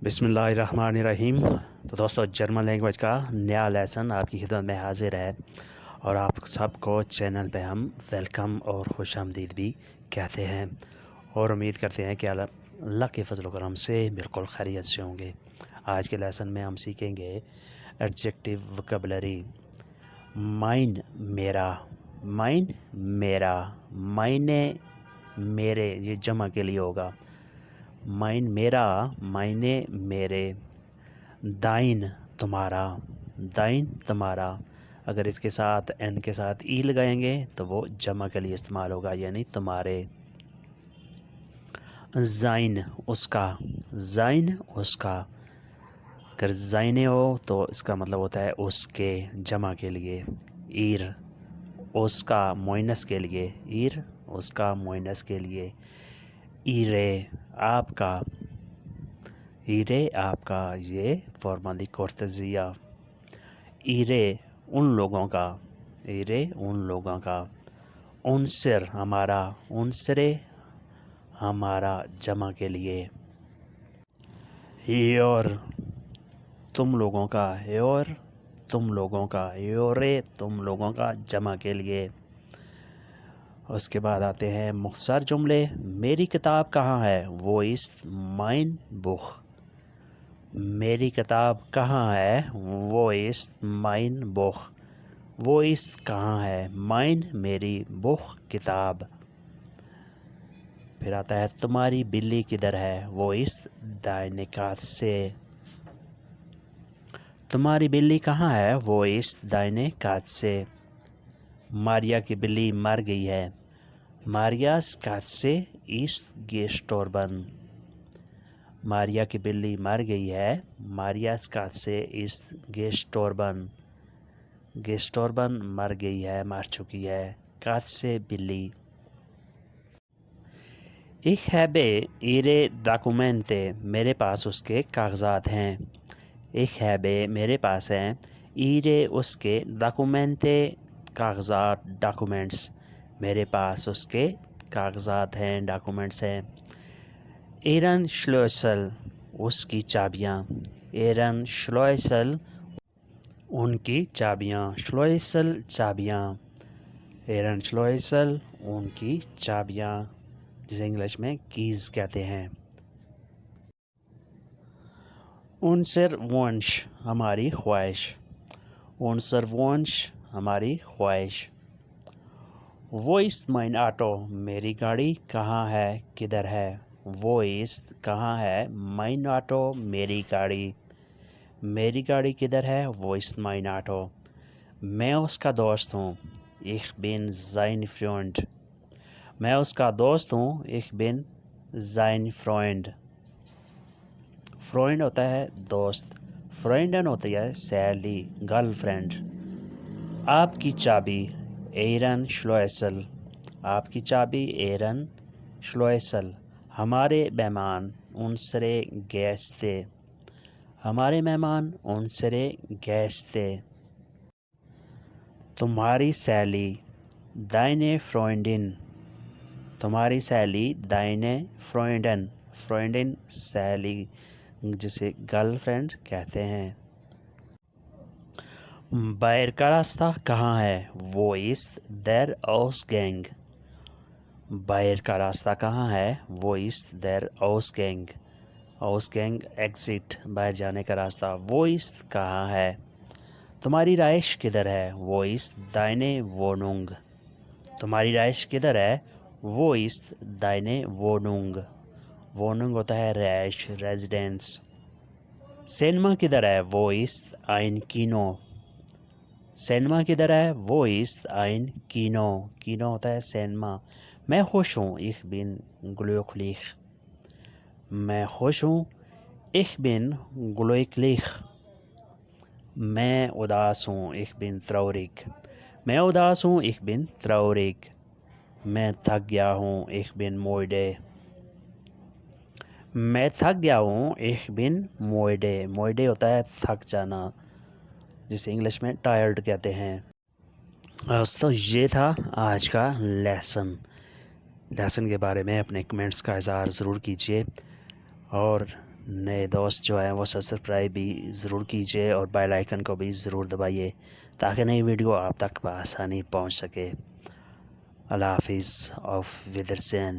बिस्मिल्लाहिर्रहमानिर्रहीम। तो दोस्तों, जर्मन लैंग्वेज का नया लेसन आपकी खिदमत में हाजिर है और आप सबको चैनल पे हम वेलकम और खुश आमदीद भी कहते हैं और उम्मीद करते हैं कि अल्लाह के फजल करम से बिल्कुल खैरियत से होंगे। आज के लेसन में हम सीखेंगे एडजेक्टिव वोकैबुलरी। माइन मेरा, माइन मेरा, मायने मेरे, ये जमा के लिए होगा। माइन मेरा, मायने मेरे। दाइन तुम्हारा, दाइन तुम्हारा। अगर इसके साथ एन के साथ ई लगाएंगे तो वो जमा के लिए इस्तेमाल होगा, यानी तुम्हारे। जाइन उसका, जाइन उसका। अगर जाइने हो तो इसका मतलब होता है उसके, जमा के लिए। ईर उसका, मोइनस के लिए। ईर उसका, मोइनस के लिए। ईरे आपका, ईरे आपका, ये फॉर्मा दी कोर्टेजिया। ईरे उन लोगों का, ईरे उन लोगों का। उनसर हमारा, उनसरे हमारा, जमा के लिए। योर तुम लोगों का, योर तुम लोगों का। योरे तुम लोगों का, जमा के लिए। उसके बाद आते हैं मुख्तसर जुमले। मेरी किताब कहाँ है? वो इस माइन बुक। मेरी किताब कहाँ है? वो इस माइन बुक। वो इस कहाँ है? माइन मेरी, बुक किताब। फिर आता है तुम्हारी बिल्ली किधर है? वो इस दाहिने कात से। तुम्हारी बिल्ली कहाँ है? वो इस दाहिने कात से। मारिया की बिल्ली मर गई है। मारियास कात्से इस्ट गेस्टोरबन। मारिया की बिल्ली मर गई है। मारियास कात्से इस्ट गेस्टोरबन। गेस्टोरबन मर गई है, मर चुकी है। कात्से बिल्ली। Ich habe ihre Dokumente, मेरे पास उसके कागजात हैं। Ich habe मेरे पास हैं। ihre उसके, Dokumente कागजात, डॉक्यूमेंट्स, मेरे पास उसके कागजात हैं, डॉक्यूमेंट्स हैं। एरन श्लोसल उसकी चाबियाँ। एरन श्लोसल उनकी चाबियाँ। श्लोसल चाबियाँ। एरन श्लोसल उनकी चाबियाँ, जिसे इंग्लिश में कीज़ कहते हैं। उनसर वंश हमारी ख्वाहिश। उनसर वंश हमारी ख्वाहिश। वो इस माइन ऑटो मेरी गाड़ी कहाँ है, किधर है? वो इस कहाँ है? माइन ऑटो मेरी गाड़ी। मेरी गाड़ी किधर है? वो इस माइन ऑटो। मैं उसका दोस्त हूँ। Ich bin sein Freund। मैं उसका दोस्त हूँ। Ich bin sein Freund। Friend होता है दोस्त। फ्रेंडन होती है सहेली, गर्लफ्रेंड। आपकी चाबी एरन श्लोएसल। आपकी चाबी एरन श्लोएसल। हमारे मेहमान उनसरे गैस्ते। हमारे मेहमान उनसरे गैस्ते। तुम्हारी सहेली दाइने फ्रेंडिन। तुम्हारी सहेली दाइने फ्रेंडन। फ्रेंडिन सहेली, जिसे गर्लफ्रेंड कहते हैं। बाहर का रास्ता कहाँ है? वो इस देर आउसगैंग। बाहर का रास्ता कहाँ है? वो इस देर आउसगैंग। आउसगैंग एग्जिट, बाहर जाने का रास्ता। वो इस कहाँ है? तुम्हारी राइश किधर है? वो इस दाइने वोनुंग। तुम्हारी राइश किधर है? वो इस दाइने वोनुंग। वोनुंग होता है रैश, रेजिडेंस। सिनेमा किधर है? वो इस आइन कीनो। सिनेमा किधर है? वो इस आइन कीनो। कीनो होता है सिनेमा। मैं खुश हूँ। Ich bin glücklich। मैं खुश हूँ। Ich bin glücklich। मैं उदास हूँ। Ich bin traurig। मैं उदास हूँ। Ich bin traurig। मैं थक गया हूँ। Ich bin müde। मैं थक गया हूँ। Ich bin müde। müde होता है थक जाना, जिसे इंग्लिश में टायर्ड कहते हैं। दोस्तों, ये था आज का लेसन के बारे में अपने कमेंट्स का इज़हार ज़रूर कीजिए और نئے دوست جو ہیں وہ سبسکرائب بھی ضرور کیجیے اور بیل آئیکن کو بھی ضرور دبائیے تاکہ نئی ویڈیو آپ تک بآسانی پہنچ سکے۔ اللہ حافظ، auf Wiedersehen۔